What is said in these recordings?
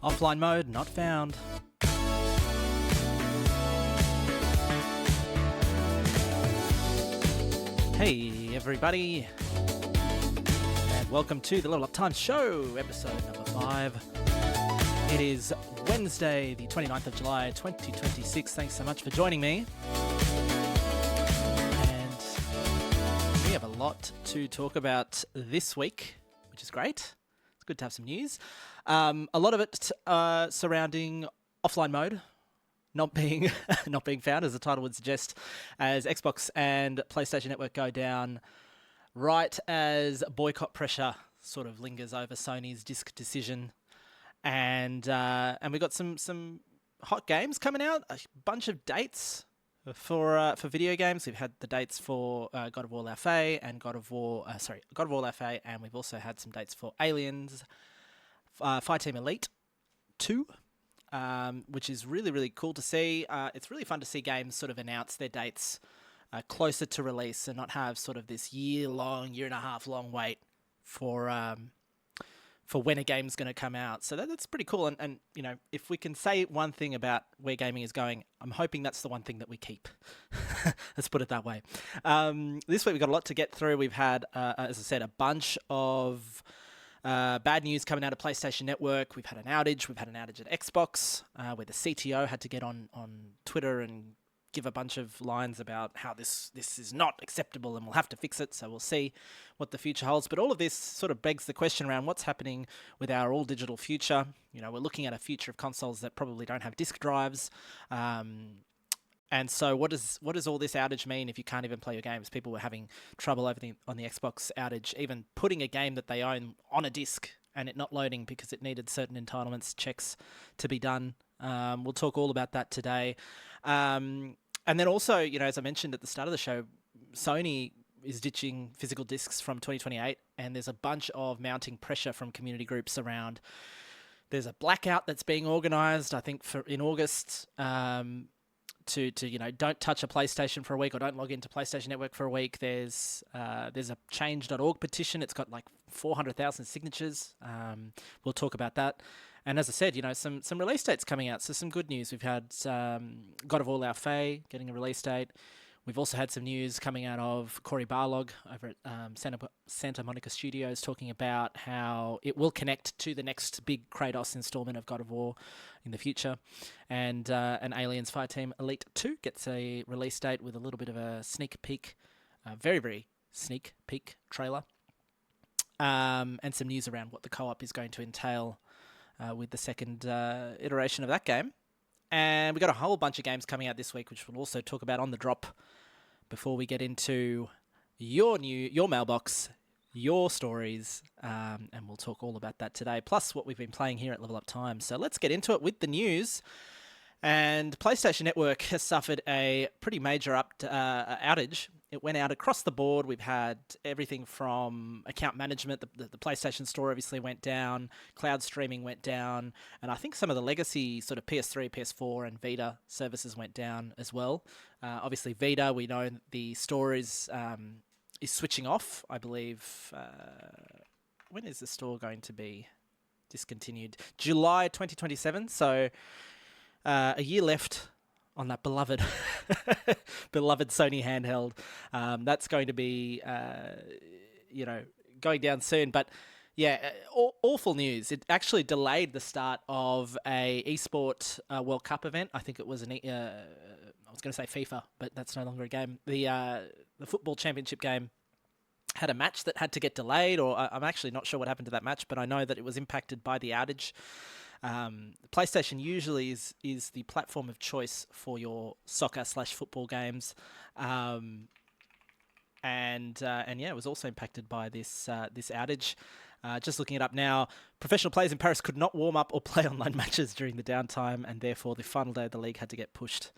Offline mode not found. Hey everybody, and welcome to the Level Up Time Show, episode number 5. It is Wednesday, the 29th of July, 2026. Thanks so much for joining me. And we have a lot to talk about this week, which is great. It's good to have some news. A lot of it surrounding offline mode not being found, as the title would suggest, as Xbox and PlayStation Network go down, right as boycott pressure sort of lingers over Sony's disc decision, and we got some hot games coming out, a bunch of dates for video games. We've had the dates for God of War Laufey and God of War Laufey, and we've also had some dates for Aliens, Fireteam Elite 2, which is really, really cool to see. It's really fun to see games sort of announce their dates closer to release and not have sort of this year and a half long wait for when a game's going to come out. So that's pretty cool. And you know, if we can say one thing about where gaming is going, I'm hoping that's the one thing that we keep. Let's put it that way. This week we've got a lot to get through. We've had, as I said, a bunch of bad news coming out of PlayStation Network. We've had an outage. We've had an outage at Xbox, where the CTO had to get on Twitter and give a bunch of lines about how this is not acceptable and we'll have to fix it. So we'll see what the future holds. But all of this sort of begs the question around what's happening with our all-digital future. You know, we're looking at a future of consoles that probably don't have disk drives. And so what does all this outage mean if you can't even play your games? People were having trouble on the Xbox outage, even putting a game that they own on a disc and it not loading because it needed certain entitlements checks to be done. We'll talk all about that today. And then also, you know, as I mentioned at the start of the show, Sony is ditching physical discs from 2028, and there's a bunch of mounting pressure from community groups around. There's a blackout that's being organised, I think, in August, to you know, don't touch a PlayStation for a week or don't log into PlayStation Network for a week. There's a change.org petition. It's got like 400,000 signatures. We'll talk about that. And as I said, you know, some release dates coming out. So some good news. We've had God of War Laufey getting a release date. We've also had some news coming out of Cory Barlog over at Santa Monica Studios, talking about how it will connect to the next big Kratos installment of God of War in the future. And Aliens Fireteam Elite 2 gets a release date with a little bit of a sneak peek, very, very sneak peek trailer. And some news around what the co-op is going to entail with the second iteration of that game. And we've got a whole bunch of games coming out this week, which we'll also talk about on the drop before we get into your mailbox, your stories, and we'll talk all about that today, plus what we've been playing here at Level Up Time. So let's get into it with the news. And PlayStation Network has suffered a pretty major outage. It went out across the board. We've had everything from account management. The PlayStation Store obviously went down. Cloud streaming went down. And I think some of the legacy sort of PS3, PS4 and Vita services went down as well. Obviously Vita, we know the store is switching off, I believe. When is the store going to be discontinued? July 2027. So a year left on that beloved Sony handheld. That's going to be, going down soon. But yeah, awful news. It actually delayed the start of a eSport World Cup event. I think it was I was going to say FIFA, but that's no longer a game. The football championship game had a match that had to get delayed, or I'm actually not sure what happened to that match, but I know that it was impacted by the outage. PlayStation usually is the platform of choice for your soccer/football games, and it was also impacted by this outage. Just looking it up now, professional players in Paris could not warm up or play online matches during the downtime, and therefore the final day of the league had to get pushed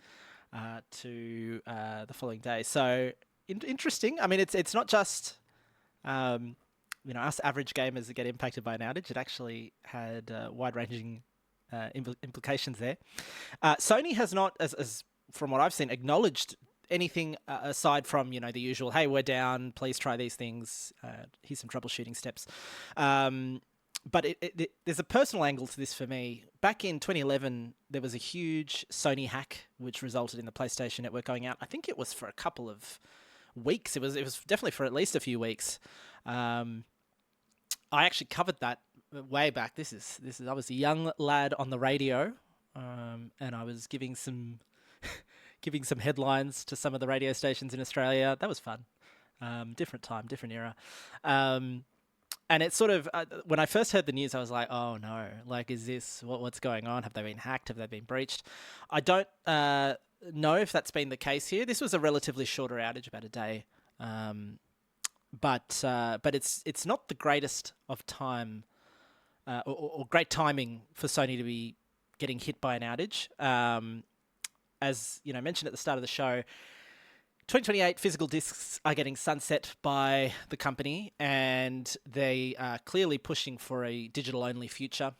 to the following day. So interesting. I mean, it's not just us average gamers that get impacted by an outage. It actually had wide-ranging implications there. Sony has not, as from what I've seen, acknowledged anything aside from, the usual, hey, we're down, please try these things, here's some troubleshooting steps. but there's a personal angle to this for me. Back in 2011, there was a huge Sony hack which resulted in the PlayStation Network going out. I think it was for a couple of weeks. It was definitely for at least a few weeks. I actually covered that way back. This is I was a young lad on the radio, and I was giving some headlines to some of the radio stations in Australia. That was fun. Different time, different era. And it's sort of, when I first heard the news, I was like, oh no, like, is this, what's going on? Have they been hacked? Have they been breached? I don't know if that's been the case here. This was a relatively shorter outage, about a day. But it's not the greatest of time, or great timing for Sony to be getting hit by an outage. As you know, mentioned at the start of the show, 2028 physical discs are getting sunset by the company, and they are clearly pushing for a digital-only future.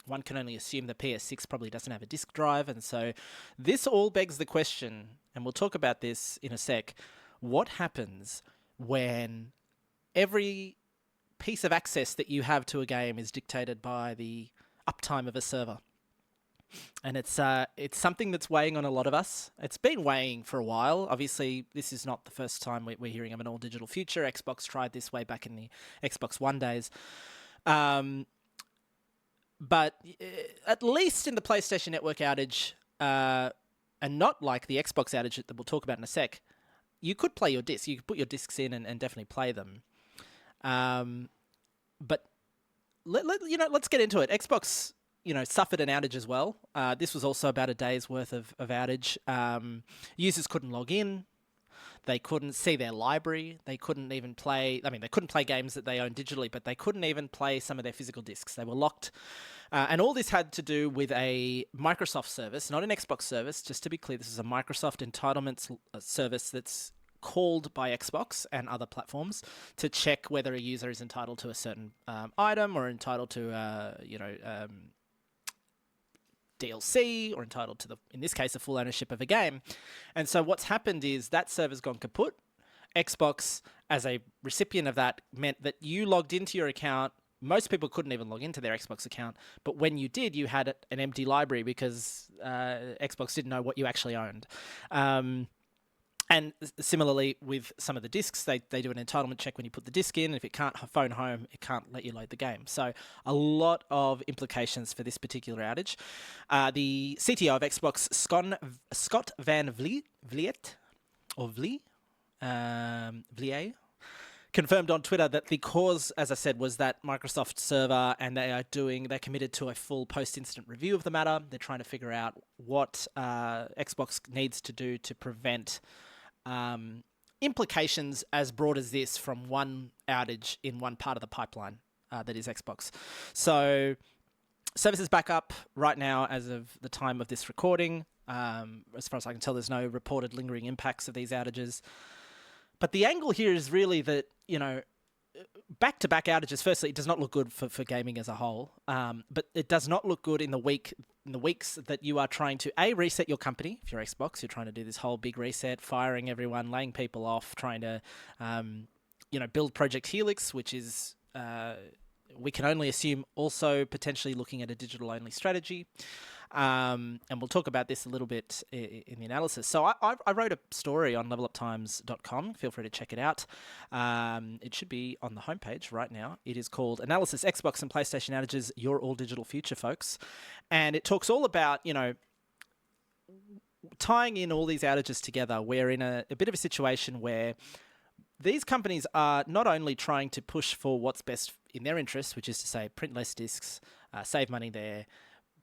One can only assume the PS6 probably doesn't have a disk drive, and so this all begs the question, and we'll talk about this in a sec, what happens when every piece of access that you have to a game is dictated by the uptime of a server? And it's something that's weighing on a lot of us. It's been weighing for a while. Obviously, this is not the first time we're hearing of an all-digital future. Xbox tried this way back in the Xbox One days. But at least in the PlayStation Network outage, and not like the Xbox outage that we'll talk about in a sec, you could play your discs. You could put your discs in and definitely play them. But let's get into it. Xbox, suffered an outage as well. This was also about a day's worth of outage. Users couldn't log in. They couldn't see their library. They couldn't even play... they couldn't play games that they own digitally, but they couldn't even play some of their physical discs. They were locked. And all this had to do with a Microsoft service, not an Xbox service. Just to be clear, this is a Microsoft entitlements service that's called by Xbox and other platforms to check whether a user is entitled to a certain item or entitled to, DLC, or entitled to, in this case, the full ownership of a game. And so what's happened is that server's gone kaput. Xbox, as a recipient of that, meant that you logged into your account. Most people couldn't even log into their Xbox account, but when you did, you had an empty library because Xbox didn't know what you actually owned. And similarly with some of the discs, they do an entitlement check when you put the disc in. And if it can't phone home, it can't let you load the game. So a lot of implications for this particular outage. The CTO of Xbox, Scott Van Vliet, confirmed on Twitter that the cause, as I said, was that Microsoft server, and they're committed to a full post-incident review of the matter. They're trying to figure out what Xbox needs to do to prevent implications as broad as this from one outage in one part of the pipeline that is Xbox. So service is back up right now as of the time of this recording. As far as I can tell, there's no reported lingering impacts of these outages. But the angle here is really that, back-to-back outages, firstly, it does not look good for gaming as a whole. But it does not look good in the weeks that you are trying to, reset your company. If you're Xbox, you're trying to do this whole big reset, firing everyone, laying people off, trying to, build Project Helix, which is, we can only assume, also potentially looking at a digital-only strategy. And we'll talk about this a little bit in the analysis. So I wrote a story on leveluptimes.com. Feel free to check it out. It should be on the homepage right now. It is called Analysis Xbox and PlayStation Outages, Your All Digital Future, folks. And it talks all about, tying in all these outages together. We're in a bit of a situation where these companies are not only trying to push for what's best in their interests, which is to say print less discs, save money there,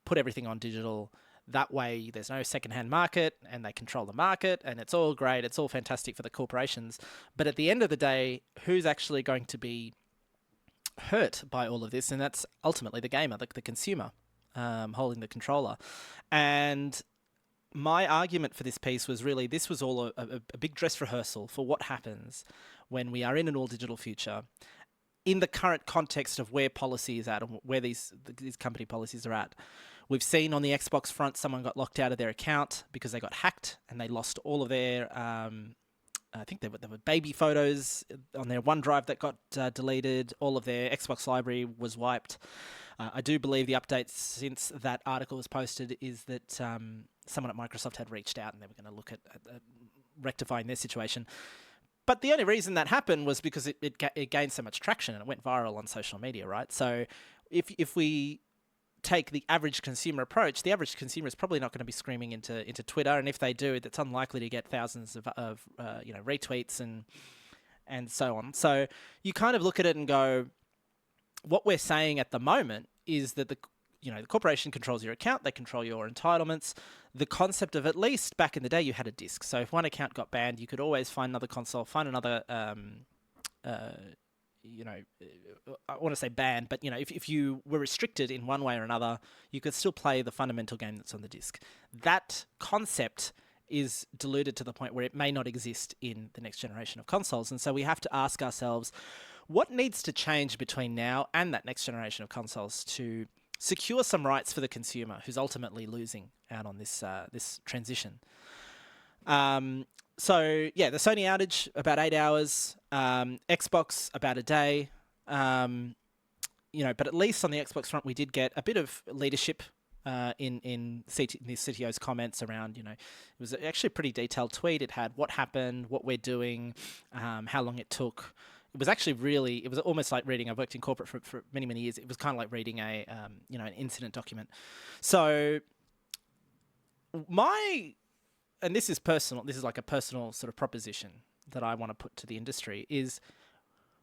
put everything on digital. That way there's no secondhand market and they control the market, and it's all great. It's all fantastic for the corporations. But at the end of the day, who's actually going to be hurt by all of this? And that's ultimately the gamer, the consumer, holding the controller. And my argument for this piece was really, this was all a big dress rehearsal for what happens when we are in an all digital future, in the current context of where policy is at and where these company policies are at. We've seen on the Xbox front, someone got locked out of their account because they got hacked and they lost all of their I think there were baby photos on their OneDrive that got deleted. All of their Xbox library was wiped. I do believe the update since that article was posted is that someone at Microsoft had reached out and they were going to look at rectifying their situation. But the only reason that happened was because it gained so much traction and it went viral on social media, right? So if we take the average consumer approach, the average consumer is probably not going to be screaming into Twitter, and if they do, it's unlikely to get thousands of retweets and so on. So you kind of look at it and go, what we're saying at the moment is that the corporation controls your account, they control your entitlements. The concept of, at least back in the day, you had a disc. So if one account got banned, you could always find another console, find another I want to say banned, but if you were restricted in one way or another, you could still play the fundamental game that's on the disc. That concept is diluted to the point where it may not exist in the next generation of consoles. And so we have to ask ourselves, what needs to change between now and that next generation of consoles to secure some rights for the consumer who's ultimately losing out on this transition? So yeah, the Sony outage, about 8 hours, Xbox about a day, but at least on the Xbox front, we did get a bit of leadership in the CTO's comments around, it was actually a pretty detailed tweet. It had what happened, what we're doing, how long it took. It was actually it was almost like reading, I've worked in corporate for many, many years. It was kind of like reading an incident document. So and this is personal, this is like a personal sort of proposition that I want to put to the industry, is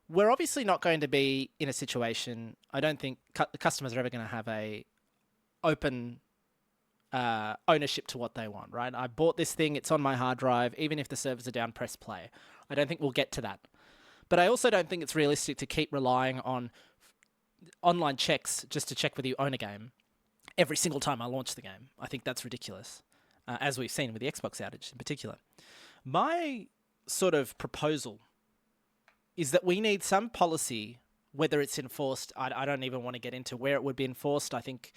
we're obviously not going to be in a situation, I don't think customers are ever going to have a open ownership to what they want, right? I bought this thing, it's on my hard drive, even if the servers are down, press play. I don't think we'll get to that. But I also don't think it's realistic to keep relying on online checks just to check whether you own a game every single time I launch the game. I think that's ridiculous, as we've seen with the Xbox outage in particular. My sort of proposal is that we need some policy, whether it's enforced. I don't even want to get into where it would be enforced. I think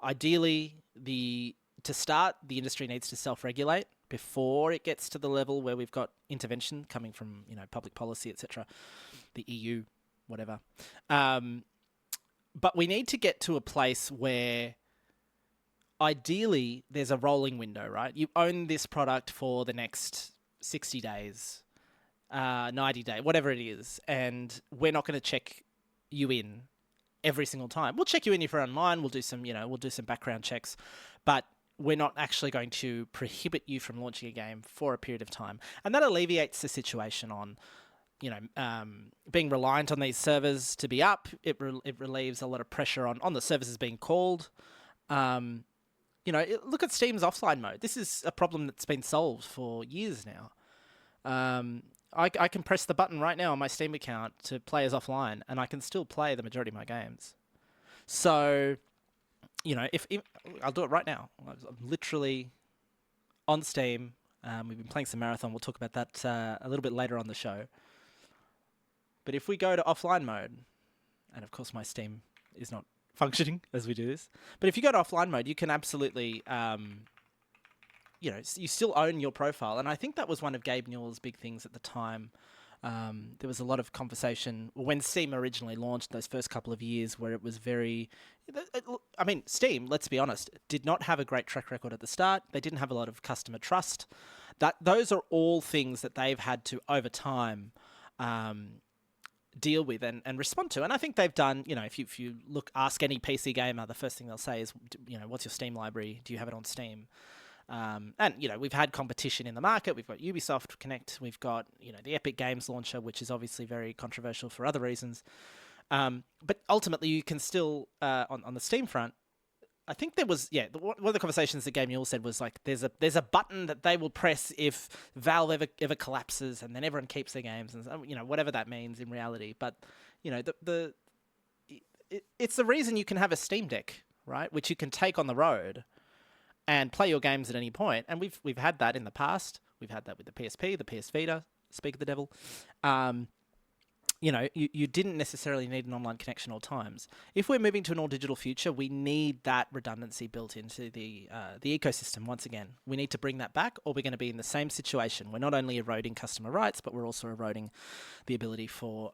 ideally, to start, the industry needs to self-regulate before it gets to the level where we've got intervention coming from, public policy, etc., the EU, whatever. But we need to get to a place where ideally there's a rolling window, right? You own this product for the next 60 days, 90 days, whatever it is, and we're not going to check you in every single time. We'll check you in if you're online. We'll do some background checks, but we're not actually going to prohibit you from launching a game for a period of time. And that alleviates the situation on, being reliant on these servers to be up. It relieves a lot of pressure on the services being called. Look at Steam's offline mode. This is a problem that's been solved for years now. I can press the button right now on my Steam account to play as offline, and I can still play the majority of my games. So, if I'll do it right now. I'm literally on Steam. We've been playing some Marathon. We'll talk about that a little bit later on the show. But if we go to offline mode, and of course my Steam is not functioning as we do this, but if you go to offline mode, you can absolutely, you still own your profile. And I think that was one of Gabe Newell's big things at the time. There was a lot of conversation when Steam originally launched, those first couple of years, where it was Steam, let's be honest, did not have a great track record at the start. They didn't have a lot of customer trust. Those are all things that they've had to, over time, deal with and respond to. And I think they've done, if you ask any PC gamer, the first thing they'll say is, what's your Steam library? Do you have it on Steam? And we've had competition in the market. We've got Ubisoft Connect. We've got, the Epic Games launcher, which is obviously very controversial for other reasons. But ultimately, you can still, on the Steam front, I think there was, one of the conversations that Gabe Newell said was like, there's a button that they will press if Valve ever collapses, and then everyone keeps their games, and whatever that means in reality. But it's the reason you can have a Steam Deck, right, which you can take on the road and play your games at any point. And we've had that in the past. We've had that with the PSP, the PS Vita, speak of the devil. you didn't necessarily need an online connection all times. If we're moving to an all-digital future, we need that redundancy built into the ecosystem once again. We need to bring that back, or we're going to be in the same situation. We're not only eroding customer rights, but we're also eroding the ability for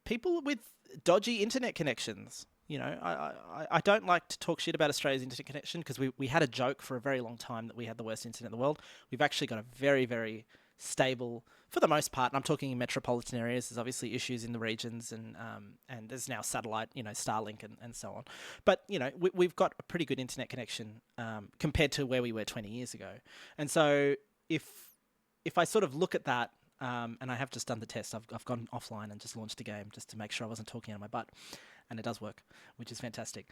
people with dodgy internet connections. I don't like to talk shit about Australia's internet connection because we had a joke for a very long time that we had the worst internet in the world. We've actually got a very, very stable, for the most part, and I'm talking in metropolitan areas. There's obviously issues in the regions, and there's now satellite, Starlink and so on. But, we've got a pretty good internet connection compared to where we were 20 years ago. And so if I sort of look at that, and I have just done the test, I've gone offline and just launched a game just to make sure I wasn't talking out of my butt. And it does work, which is fantastic.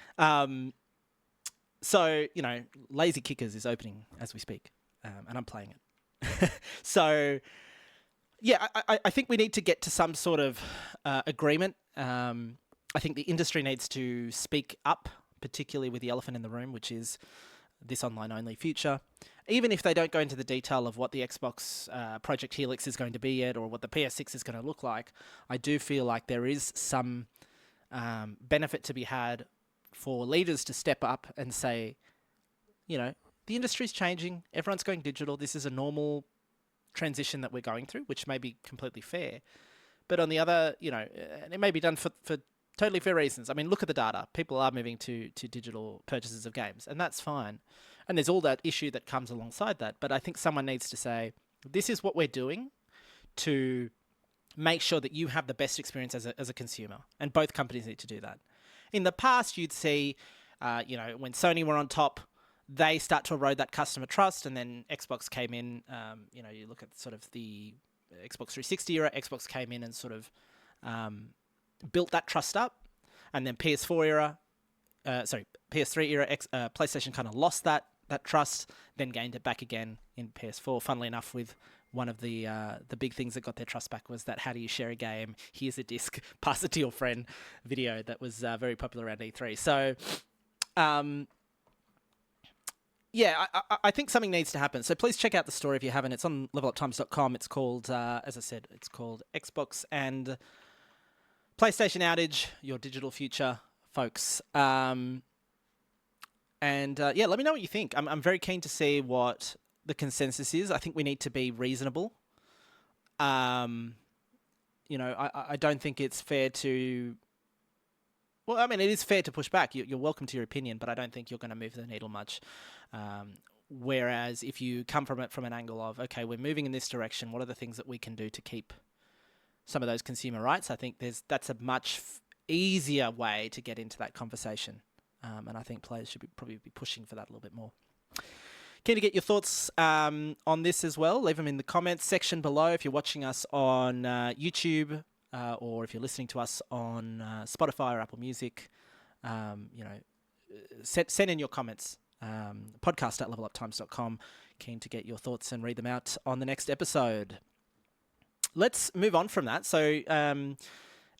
So, Lazy Kickers is opening as we speak, and I'm playing it. So, yeah, I think we need to get to some sort of agreement. I think the industry needs to speak up, particularly with the elephant in the room, which is this online-only future. Even if they don't go into the detail of what the Xbox Project Helix is going to be yet, or what the PS6 is going to look like, I do feel like there is some benefit to be had for leaders to step up and say, the industry's changing, everyone's going digital, this is a normal transition that we're going through, which may be completely fair. But on the other, and it may be done for totally fair reasons. I mean, look at the data. People are moving to digital purchases of games, and that's fine. And there's all that issue that comes alongside that. But I think someone needs to say, this is what we're doing to make sure that you have the best experience as a consumer. And both companies need to do that. In the past, you'd see, when Sony were on top, they start to erode that customer trust, and then Xbox came in. You look at sort of the Xbox 360 era, Xbox came in and sort of built that trust up, and then PS3 era, PlayStation kind of lost that trust, then gained it back again in PS4. Funnily enough, with one of the big things that got their trust back was that how do you share a game? Here's a disc, pass it to your friend video that was very popular around E3. So, yeah, I think something needs to happen. So please check out the story if you haven't. It's on leveluptimes.com. It's called, as I said, it's called Xbox and PlayStation Outage, Your Digital Future, folks. Yeah, let me know what you think. I'm very keen to see what the consensus is. I think we need to be reasonable. I don't think it's fair to... Well, I mean, it is fair to push back. You're welcome to your opinion, but I don't think you're going to move the needle much. Whereas if you come from it from an angle of, okay, we're moving in this direction, what are the things that we can do to keep some of those consumer rights? I think that's a much easier way to get into that conversation. And I think players should probably be pushing for that a little bit more. Keen to get your thoughts on this as well. Leave them in the comments section below if you're watching us on YouTube, or if you're listening to us on Spotify or Apple Music. Send in your comments. Podcast@leveluptimes.com. Keen to get your thoughts and read them out on the next episode. Let's move on from that. So,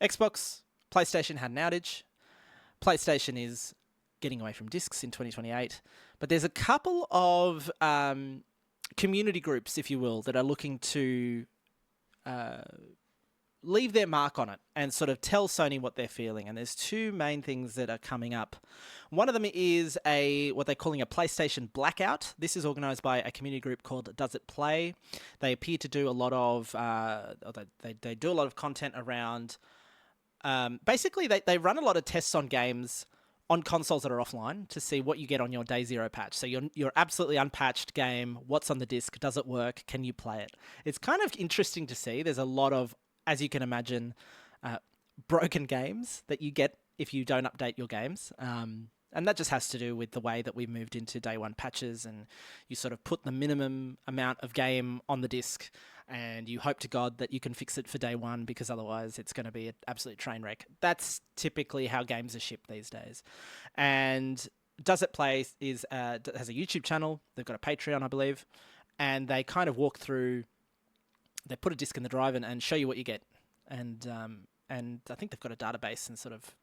Xbox, PlayStation had an outage. PlayStation is getting away from discs in 2028. But there's a couple of community groups, if you will, that are looking to leave their mark on it and sort of tell Sony what they're feeling. And there's two main things that are coming up. One of them is what they're calling a PlayStation blackout. This is organised by a community group called Does It Play. They appear to do a lot of they do a lot of content around. Basically, they run a lot of tests on games on consoles that are offline to see what you get on your day zero patch. So your absolutely unpatched game, what's on the disc, does it work, can you play it? It's kind of interesting to see. There's a lot of, as you can imagine, broken games that you get if you don't update your games. And that just has to do with the way that we've moved into day one patches, and you sort of put the minimum amount of game on the disc and you hope to God that you can fix it for day one, because otherwise it's going to be an absolute train wreck. That's typically how games are shipped these days. And Does It Play has a YouTube channel. They've got a Patreon, I believe. And they kind of walk through, they put a disc in the drive and show you what you get. And I think they've got a database and sort of,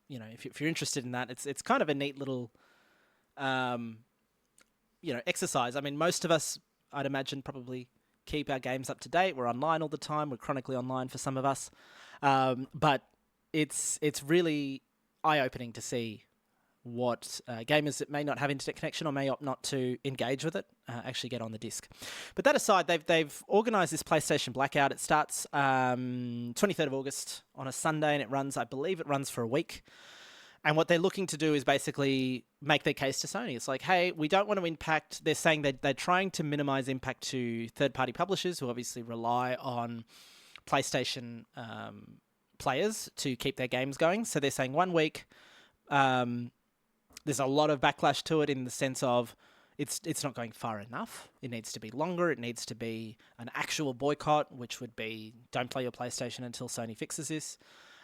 if you're interested in that, it's kind of a neat little, exercise. I mean, most of us, I'd imagine, probably keep our games up to date. We're online all the time. We're chronically online for some of us. But it's really eye-opening to see what gamers that may not have internet connection or may opt not to engage with it actually get on the disc. But that aside, they've organised this PlayStation Blackout. It starts 23rd of August on a Sunday, and I believe it runs for a week. And what they're looking to do is basically make their case to Sony. It's like, hey, we don't want to impact. They're saying that they're trying to minimize impact to third-party publishers who obviously rely on PlayStation players to keep their games going. So they're saying 1 week. There's a lot of backlash to it in the sense of it's not going far enough. It needs to be longer. It needs to be an actual boycott, which would be don't play your PlayStation until Sony fixes this.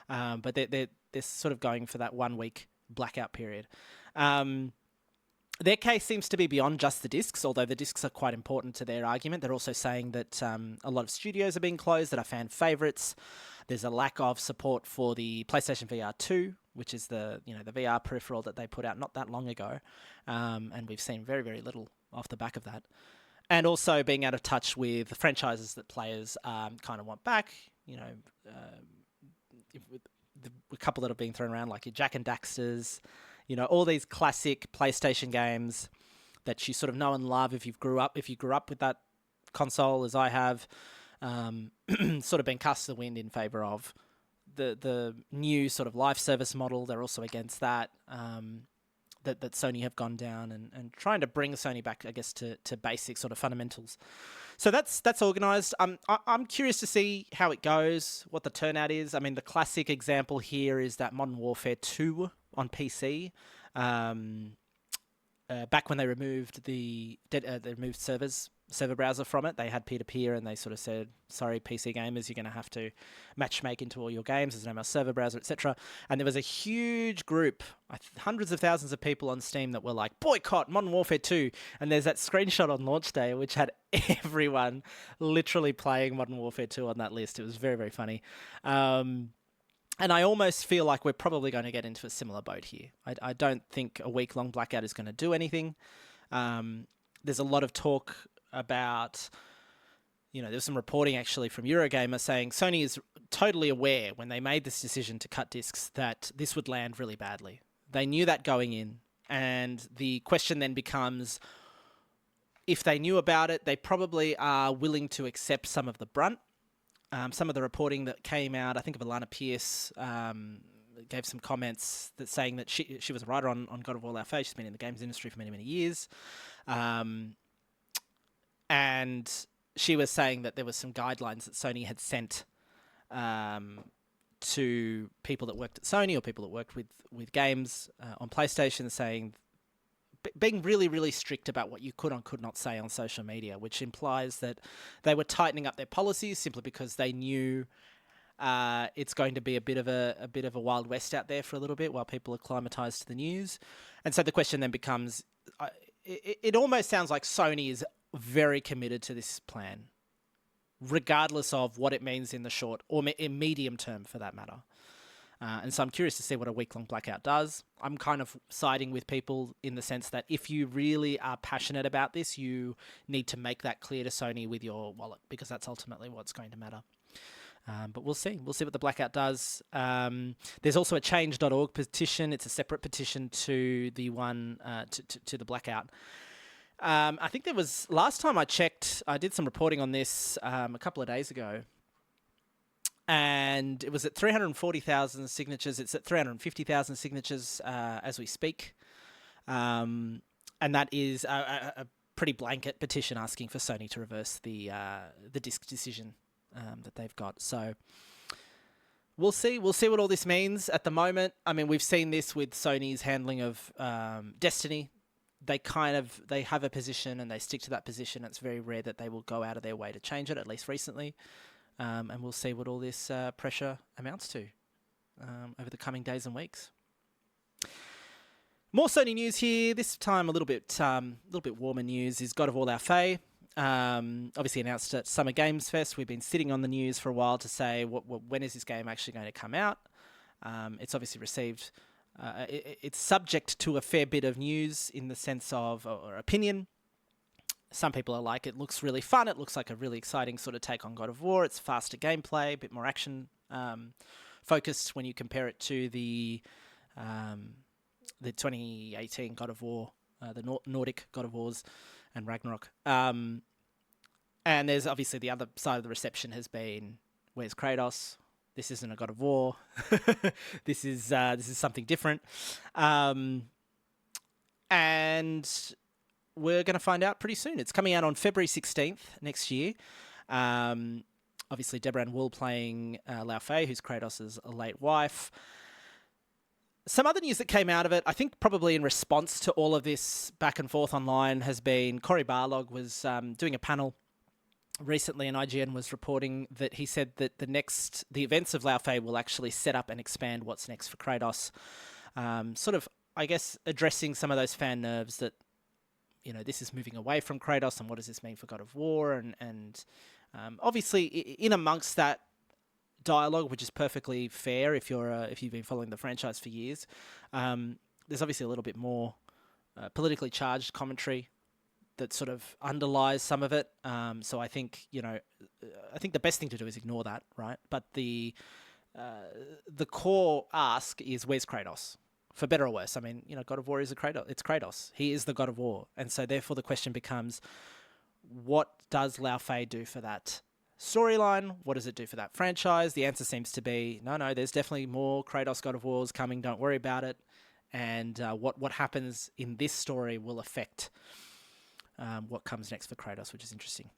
But they're sort of going for that 1 week blackout period. Their case seems to be beyond just the discs, although the discs are quite important to their argument. They're also saying that a lot of studios are being closed that are fan favourites. There's a lack of support for the PlayStation VR 2, which is the VR peripheral that they put out not that long ago, and we've seen very, very little off the back of that. And also being out of touch with the franchises that players kind of want back. A couple that are being thrown around, like your Jak and Daxters, all these classic PlayStation games that you sort of know and love if you grew up with that console, as I have. Sort of been cast to the wind in favour of the new sort of live service model. They're also against that that Sony have gone down and trying to bring Sony back, I guess, to basic sort of fundamentals. So that's organised. I'm curious to see how it goes, what the turnout is. I mean, the classic example here is that Modern Warfare 2 on PC. Back when they removed they removed server browser from it, they had peer-to-peer, and they sort of said, sorry, PC gamers, you're going to have to matchmake into all your games. There's no more server browser, etc. And there was a huge group, hundreds of thousands of people on Steam that were like, boycott Modern Warfare 2. And there's that screenshot on launch day, which had everyone literally playing Modern Warfare 2 on that list. It was very, very funny. And I almost feel like we're probably going to get into a similar boat here. I don't think a week-long blackout is going to do anything. There's a lot of talk about, there's some reporting actually from Eurogamer saying Sony is totally aware when they made this decision to cut discs that this would land really badly. They knew that going in, and the question then becomes, if they knew about it, they probably are willing to accept some of the brunt. Some of the reporting that came out, I think of Alana Pierce, gave some comments that saying that she was a writer on God of War Laufey. She's been in the games industry for many, many years. And she was saying that there were some guidelines that Sony had sent to people that worked at Sony or people that worked with games on PlayStation, saying, being really, really strict about what you could and could not say on social media, which implies that they were tightening up their policies simply because they knew it's going to be a bit of a Wild West out there for a little bit while people are acclimatized to the news. And so the question then becomes, it almost sounds like Sony is very committed to this plan, regardless of what it means in the short or in medium term, for that matter. And so I'm curious to see what a week-long blackout does. I'm kind of siding with people in the sense that if you really are passionate about this, you need to make that clear to Sony with your wallet, because that's ultimately what's going to matter. But we'll see. We'll see what the blackout does. There's also a change.org petition. It's a separate petition to the one to the blackout. I think there was, last time I checked, I did some reporting on this a couple of days ago, and it was at 340,000 signatures. It's at 350,000 signatures as we speak. And that is a pretty blanket petition asking for Sony to reverse the disc decision that they've got. So we'll see. We'll see what all this means. At the moment, I mean, we've seen this with Sony's handling of Destiny. They have a position and they stick to that position. It's very rare that they will go out of their way to change it, at least recently. And we'll see what all this pressure amounts to over the coming days and weeks. More Sony news here. This time a little bit warmer news is God of War Laufey. Obviously announced at Summer Games Fest. We've been sitting on the news for a while to say when is this game actually going to come out. It's obviously received. It's subject to a fair bit of news in the sense of, or opinion. some people are like, it looks really fun. It looks like a really exciting sort of take on God of War. It's faster gameplay, a bit more action focused when you compare it to the 2018 God of War, the Nordic God of Wars and Ragnarok. And there's obviously the other side of the reception has been, where's Kratos? This isn't a God of War. This is something different. And we're going to find out pretty soon. It's coming out on February 16th next year. Obviously, Deborah Ann Wool playing Laufey, who's Kratos' late wife. Some other news that came out of it, I think probably in response to all of this back and forth online, has been Cory Barlog was doing a panel recently, and IGN was reporting that he said that the events of Laufey will actually set up and expand what's next for Kratos. Sort of, I guess, addressing some of those fan nerves that, this is moving away from Kratos, and what does this mean for God of War? And obviously, in amongst that dialogue, which is perfectly fair if you've been following the franchise for years, there's obviously a little bit more politically charged commentary that sort of underlies some of it. So I think the best thing to do is ignore that, right? But the core ask is, where's Kratos? For better or worse. I mean, God of War is Kratos. It's Kratos. He is the God of War. And so therefore the question becomes, what does Laufey do for that storyline? What does it do for that franchise? The answer seems to be, no, there's definitely more Kratos God of Wars coming. Don't worry about it. And what happens in this story will affect what comes next for Kratos, which is interesting.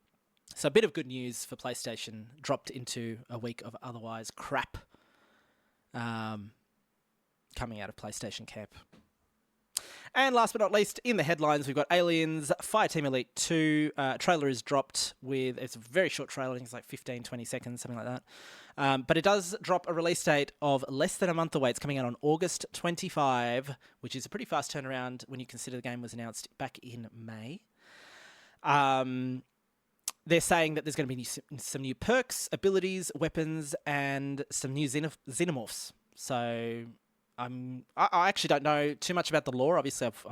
So a bit of good news for PlayStation dropped into a week of otherwise crap coming out of PlayStation camp. And last but not least, in the headlines, we've got Aliens, Fireteam Elite 2. Trailer is dropped it's a very short trailer. I think it's like 15, 20 seconds, something like that. But it does drop a release date of less than a month away. It's coming out on August 25, which is a pretty fast turnaround when you consider the game was announced back in May. They're saying that there's going to be some new perks, abilities, weapons, and some new xenomorphs. So I actually don't know too much about the lore. Obviously, I've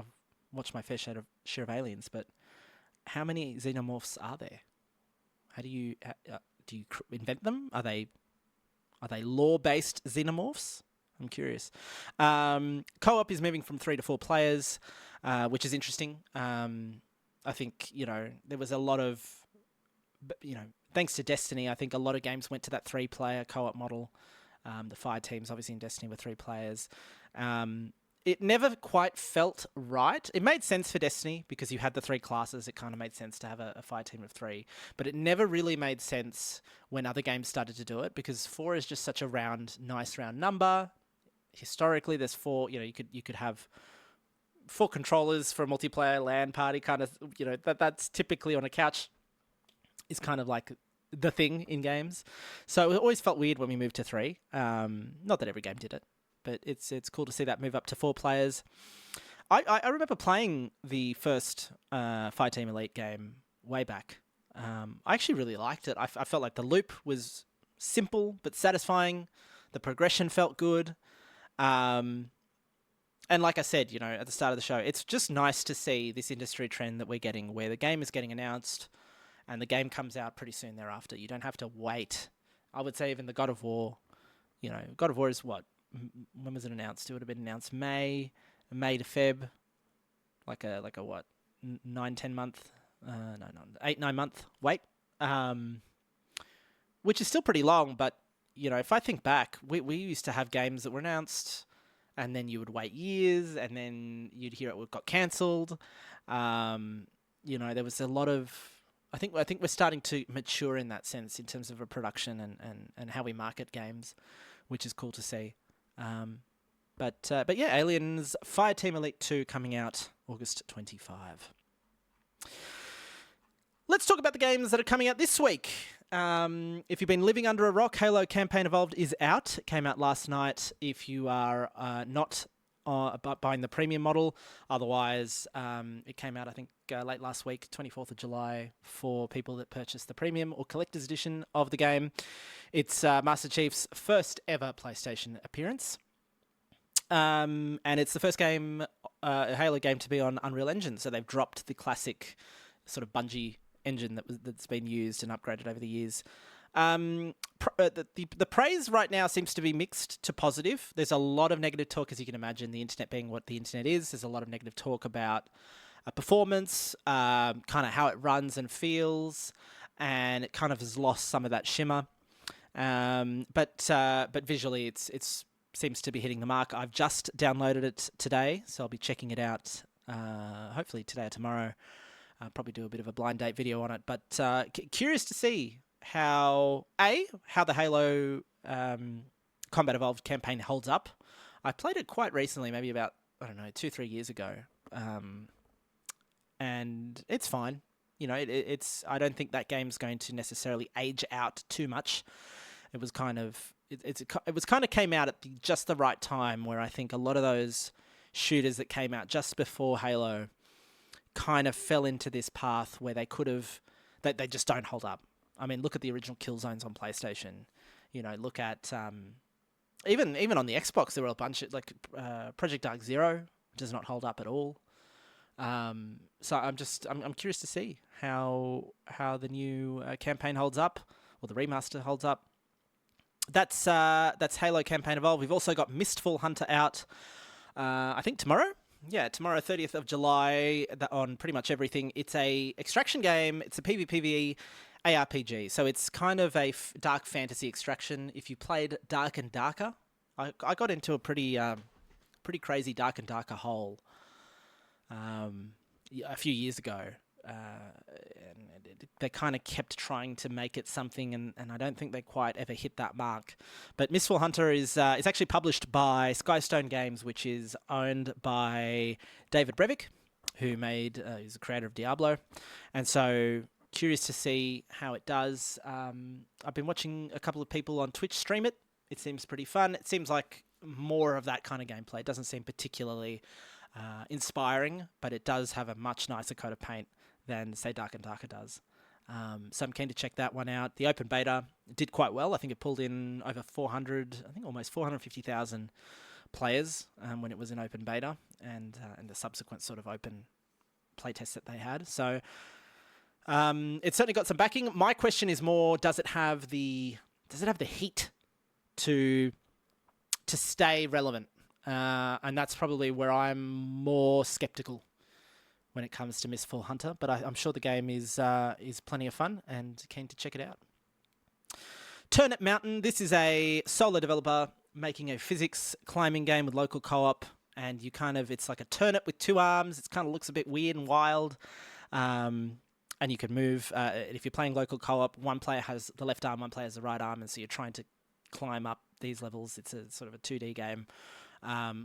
watched my fair share of Aliens, but how many xenomorphs are there? How do you invent them? Are they lore-based xenomorphs? I'm curious. Co-op is moving from 3 to 4 players, which is interesting. I think there was a lot of thanks to Destiny, I think a lot of games went to that 3-player co-op model. The fire teams, obviously, in Destiny were 3 players. It never quite felt right. It made sense for Destiny because you had the 3 classes. It kind of made sense to have a fire team of 3. But it never really made sense when other games started to do it because 4 is just such a nice round number. Historically, there's 4. You could have 4 controllers for a multiplayer LAN party kind of. That's typically on a couch. Is kind of like the thing in games. So it always felt weird when we moved to 3. Not that every game did it, but it's cool to see that move up to 4 players. I remember playing the first Fireteam Elite game way back. I actually really liked it. I felt like the loop was simple but satisfying. The progression felt good. And like I said, at the start of the show, it's just nice to see this industry trend that we're getting where the game is getting announced and the game comes out pretty soon thereafter. You don't have to wait. I would say even the God of War, God of War is what? When was it announced? It would have been announced May to Feb, like a what? 9-10 month? 8-9 month wait. Which is still pretty long, but if I think back, we used to have games that were announced, and then you would wait years, and then you'd hear it got cancelled. There was a lot of. I think we're starting to mature in that sense in terms of a production and how we market games, which is cool to see. But yeah, Aliens Fireteam Elite 2 coming out August 25. Let's talk about the games that are coming out this week. If you've been living under a rock, Halo Campaign Evolved is out. It came out last night. If you are not buying the premium model. Otherwise, it came out, I think, late last week, 24th of July, for people that purchased the premium or collector's edition of the game. It's Master Chief's first ever PlayStation appearance. And it's the first Halo game to be on Unreal Engine. So they've dropped the classic sort of Bungie engine that's been used and upgraded over the years. The praise right now seems to be mixed to positive. There's a lot of negative talk, as you can imagine, the internet being what the internet is. There's a lot of negative talk about performance, kind of how it runs and feels, and it kind of has lost some of that shimmer. But visually, it's seems to be hitting the mark. I've just downloaded it today, so I'll be checking it out hopefully today or tomorrow. I'll probably do a bit of a blind date video on it, but curious to see how the Halo Combat Evolved campaign holds up. I played it quite recently, maybe about, 2-3 years ago, and it's fine. It's. I don't think that game's going to necessarily age out too much. It was kind of came out at just the right time, where I think a lot of those shooters that came out just before Halo kind of fell into this path where they could have, they just don't hold up. I mean, look at the original Killzones on PlayStation. Look at even on the Xbox, there were a bunch of Project Dark Zero does not hold up at all. So I'm curious to see how the new campaign holds up, or the remaster holds up. That's Halo Campaign Evolved. We've also got Mistfall Hunter out, I think tomorrow. Yeah, tomorrow, 30th of July, on pretty much everything. It's a extraction game. It's a PvPvE ARPG. So it's kind of a dark fantasy extraction. If you played Dark and Darker, I got into a pretty crazy Dark and Darker hole a few years ago. And they kind of kept trying to make it something, and I don't think they quite ever hit that mark. But Mistfall Hunter is actually published by Skystone Games, which is owned by David Brevik, who he's the creator of Diablo. And so curious to see how it does. I've been watching a couple of people on Twitch stream it. It seems pretty fun. It seems like more of that kind of gameplay. It doesn't seem particularly inspiring, but it does have a much nicer coat of paint than, say, Dark and Darker does. So I'm keen to check that one out. The open beta did quite well. I think it pulled in over 400, I think almost 450,000 players when it was in open beta, and the subsequent sort of open playtest that they had. So it's certainly got some backing. My question is more, does it have the heat to stay relevant? And that's probably where I'm more skeptical when it comes to Mistfall Hunter, but I'm sure the game is plenty of fun, and keen to check it out. Turnip Mountain, this is a solo developer making a physics climbing game with local co-op, and it's like a turnip with two arms. It kind of looks a bit weird and wild, and you can move. If you're playing local co-op, one player has the left arm, one player has the right arm, and so you're trying to climb up these levels. It's a sort of a 2D game.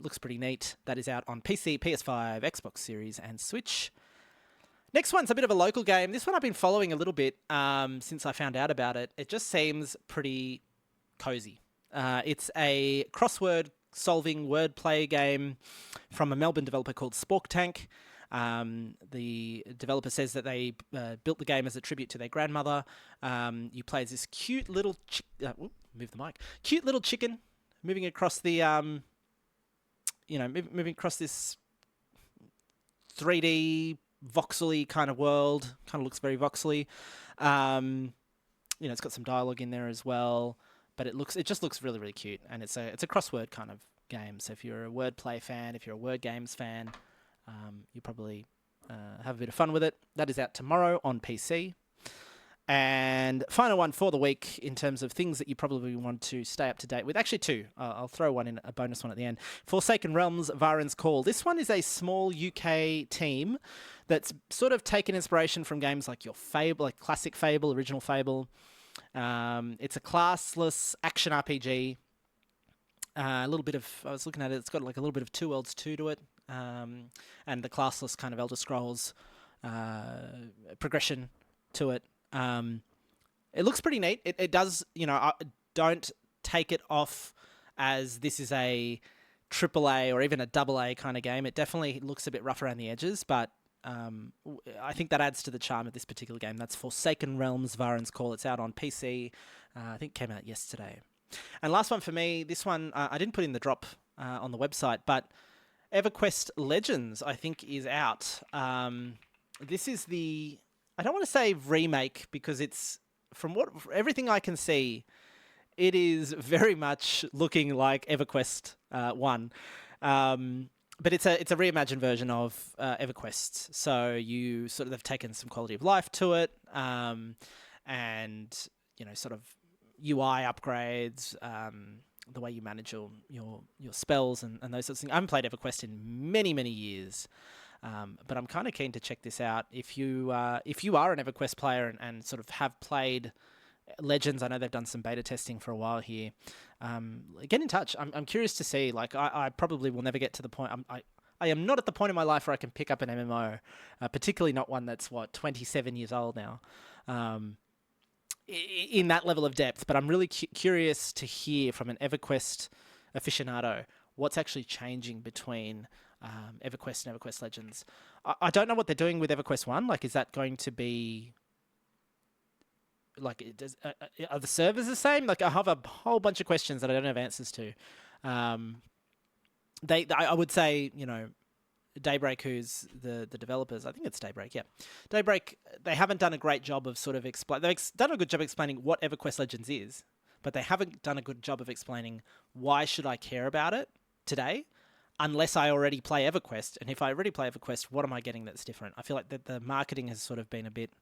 Looks pretty neat. That is out on PC, PS5, Xbox Series, and Switch. Next one's a bit of a local game. This one I've been following a little bit since I found out about it. It just seems pretty cozy. It's a crossword-solving wordplay game from a Melbourne developer called Spork Tank. The developer says that they built the game as a tribute to their grandmother. You play as this cute little cute little chicken moving across the moving across this 3D voxely kind of world. Kind of looks very voxely. It's got some dialogue in there as well, but it just looks really, really cute, and it's a crossword kind of game. So if you're a wordplay fan, if you're a word games fan, you probably have a bit of fun with it. That is out tomorrow on PC. And final one for the week in terms of things that you probably want to stay up to date with. Actually, two. I'll throw one in, a bonus one at the end. Forsaken Realms, Varen's Call. This one is a small UK team that's sort of taken inspiration from games like your Fable, like classic Fable, original Fable. It's a classless action RPG. I was looking at it, it's got like a little bit of Two Worlds 2 to it. And the classless kind of Elder Scrolls progression to it. It looks pretty neat. It does, don't take it off as this is a AAA or even a AA kind of game. It definitely looks a bit rough around the edges, but I think that adds to the charm of this particular game. That's Forsaken Realms, Varen's Call. It's out on PC. I think it came out yesterday. And last one for me, this one, I didn't put in the drop on the website, but EverQuest Legends, I think, is out. This is the I don't want to say remake because it's from everything I can see, it is very much looking like EverQuest 1. But it's a reimagined version of EverQuest. So you sort of have taken some quality of life to it, and sort of UI upgrades, the way you manage your spells and those sorts of things. I haven't played EverQuest in many years, but I'm kind of keen to check this out. If you are an EverQuest player and sort of have played Legends, I know they've done some beta testing for a while here. Get in touch. I'm curious to see. Like, I probably will never get to the point. I am not at the point in my life where I can pick up an MMO, particularly not one that's 27 years old now, in that level of depth. But I'm really curious to hear from an EverQuest aficionado what's actually changing between EverQuest and EverQuest Legends. I don't know what they're doing with EverQuest 1. Like, is that going to be... Like, are the servers the same? Like, I have a whole bunch of questions that I don't have answers to. I would say, Daybreak, who's the developers, I think it's Daybreak, yeah. Daybreak, they haven't done a great job of sort of they've done a good job explaining what EverQuest Legends is, but they haven't done a good job of explaining why should I care about it today unless I already play EverQuest. And if I already play EverQuest, what am I getting that's different? I feel like the marketing has sort of been a bit...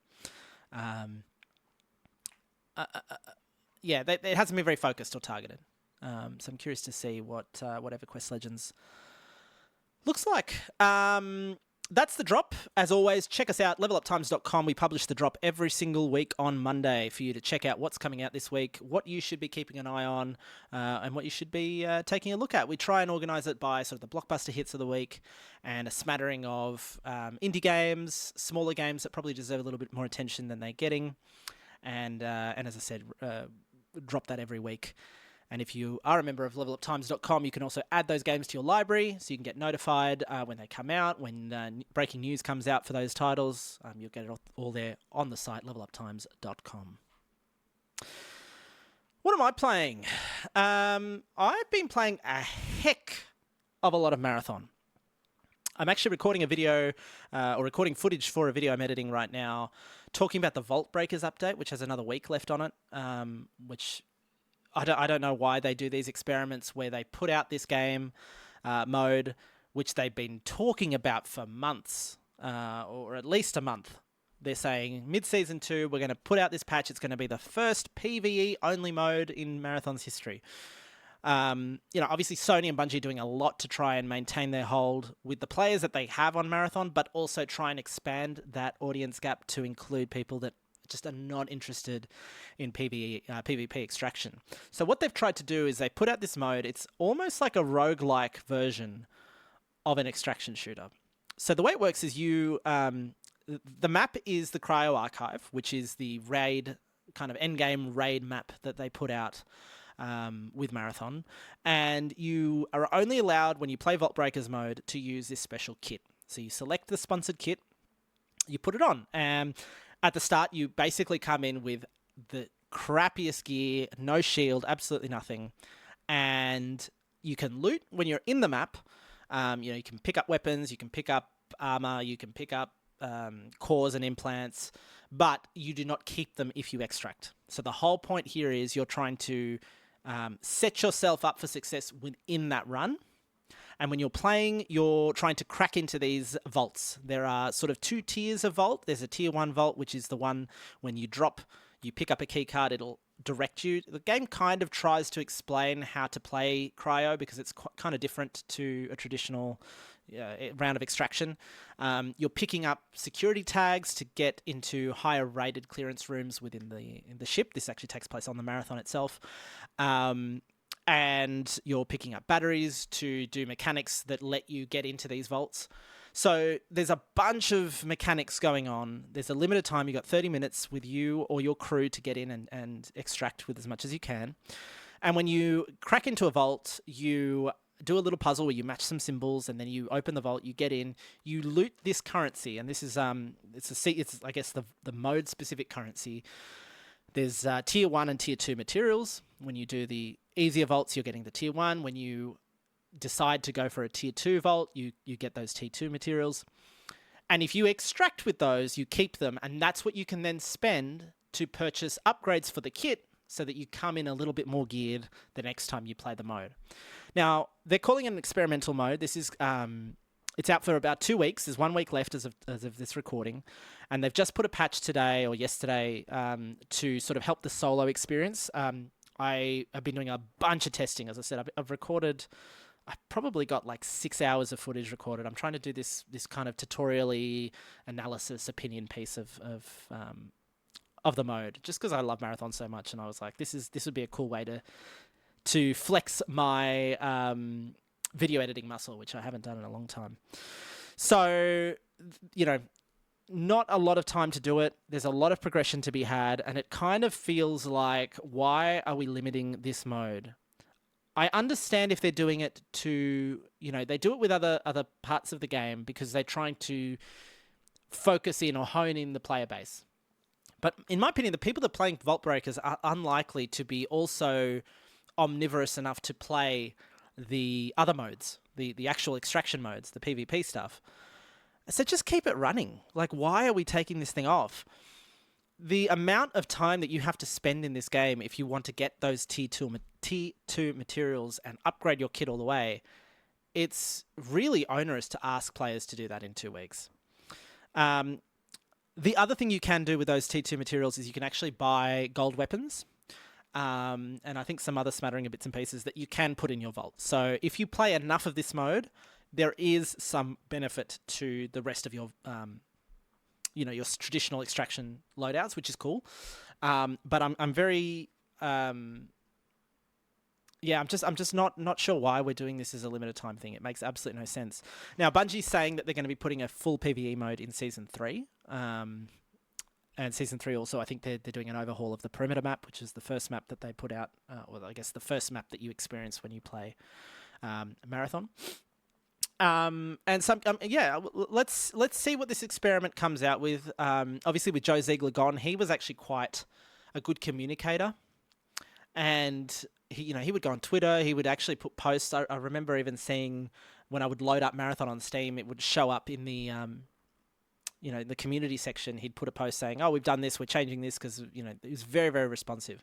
it hasn't been very focused or targeted. So I'm curious to see what EverQuest Legends looks like. That's the drop. As always, check us out, leveluptimes.com. We publish the drop every single week on Monday for you to check out what's coming out this week, what you should be keeping an eye on, and what you should be taking a look at. We try and organise it by sort of the blockbuster hits of the week and a smattering of indie games, smaller games that probably deserve a little bit more attention than they're getting. And as I said, drop that every week. And if you are a member of leveluptimes.com, you can also add those games to your library so you can get notified when they come out, when breaking news comes out for those titles. You'll get it all there on the site, leveluptimes.com. What am I playing? I've been playing a heck of a lot of Marathon. I'm actually recording a video, or recording footage for a video I'm editing right now, talking about the Vault Breakers update, which has another week left on it, which I don't know why they do these experiments where they put out this game mode, which they've been talking about for months, or at least a month. They're saying, mid-season 2, we're going to put out this patch. It's going to be the first PvE-only mode in Marathon's history. Obviously Sony and Bungie are doing a lot to try and maintain their hold with the players that they have on Marathon, but also try and expand that audience gap to include people that just are not interested in PvP extraction. So what they've tried to do is they put out this mode. It's almost like a roguelike version of an extraction shooter. So the way it works is the map is the Cryo Archive, which is the raid, kind of endgame raid map that they put out with Marathon, and you are only allowed when you play Vault Breakers mode to use this special kit. So you select the sponsored kit, you put it on, and at the start you basically come in with the crappiest gear, no shield, absolutely nothing, and you can loot when you're in the map. You can pick up weapons, you can pick up armor, you can pick up cores and implants, but you do not keep them if you extract. So the whole point here is you're trying to set yourself up for success within that run. And when you're playing, you're trying to crack into these vaults. There are sort of 2 tiers of vault. There's a tier 1 vault, which is the one when you drop, you pick up a key card, it'll direct you. The game kind of tries to explain how to play Cryo because it's kind of different to a traditional round of extraction. You're picking up security tags to get into higher rated clearance rooms within the ship. This actually takes place on the Marathon itself. And you're picking up batteries to do mechanics that let you get into these vaults. So there's a bunch of mechanics going on. There's a limited time. You've got 30 minutes with you or your crew to get in and extract with as much as you can. And when you crack into a vault, you do a little puzzle where you match some symbols, and then you open the vault, you get in, you loot this currency, and this is it's I guess the mode specific currency. There's tier 1 and tier 2 materials. When you do the easier vaults, you're getting the tier 1. When you decide to go for a tier 2 vault, you get those tier 2 materials. And if you extract with those, you keep them, and that's what you can then spend to purchase upgrades for the kit so that you come in a little bit more geared the next time you play the mode. Now, they're calling it an experimental mode. This is it's out for about 2 weeks. There's 1 week left as of this recording. And they've just put a patch today or yesterday to sort of help the solo experience. I have been doing a bunch of testing. As I said, I've probably got like 6 hours of footage recorded. I'm trying to do this kind of tutorial-y analysis opinion piece of the mode, just because I love Marathon so much, and I was like, this would be a cool way to flex my video editing muscle, which I haven't done in a long time. So, not a lot of time to do it. There's a lot of progression to be had, and it kind of feels like, why are we limiting this mode? I understand if they're doing it to, they do it with other parts of the game because they're trying to focus in or hone in the player base. But in my opinion, the people that are playing Vault Breakers are unlikely to be also omnivorous enough to play the other modes, the actual extraction modes, the PvP stuff. So just keep it running. Like, why are we taking this thing off? The amount of time that you have to spend in this game if you want to get those T2 materials and upgrade your kit all the way, it's really onerous to ask players to do that in 2 weeks. The other thing you can do with those T2 materials is you can actually buy gold weapons. And I think some other smattering of bits and pieces that you can put in your vault. So if you play enough of this mode, there is some benefit to the rest of your your traditional extraction loadouts, which is cool. But I'm very, I'm just not sure why we're doing this as a limited time thing. It makes absolutely no sense. Now, Bungie's saying that they're going to be putting a full PvE mode in Season 3. And Season 3 also, I think they're doing an overhaul of the perimeter map, which is the first map that they put out, or I guess the first map that you experience when you play Marathon. And some, let's see what this experiment comes out with. Obviously, with Joe Ziegler gone, he was actually quite a good communicator, and he would go on Twitter. He would actually put posts. I remember even seeing when I would load up Marathon on Steam, it would show up in the the community section. He'd put a post saying, "Oh, we've done this. We're changing this," because it was very, very responsive.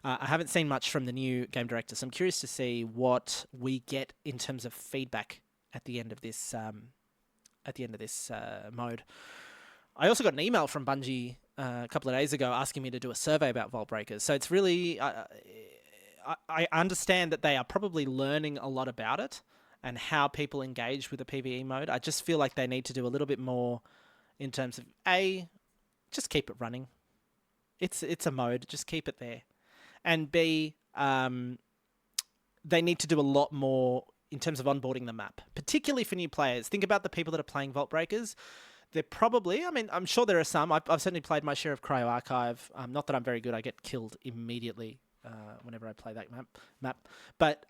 I haven't seen much from the new game director, so I'm curious to see what we get in terms of feedback at the end of this mode. I also got an email from Bungie a couple of days ago asking me to do a survey about Vault Breakers. So it's really, I understand that they are probably learning a lot about it and how people engage with the PvE mode. I just feel like they need to do a little bit more in terms of just keep it running. It's a mode, just keep it there, and B, they need to do a lot more in terms of onboarding the map, particularly for new players. Think about the people that are playing Vault Breakers. They're probably, I'm sure there are some. I've certainly played my share of Cryo Archive. Not that I'm very good. I get killed immediately whenever I play that map. But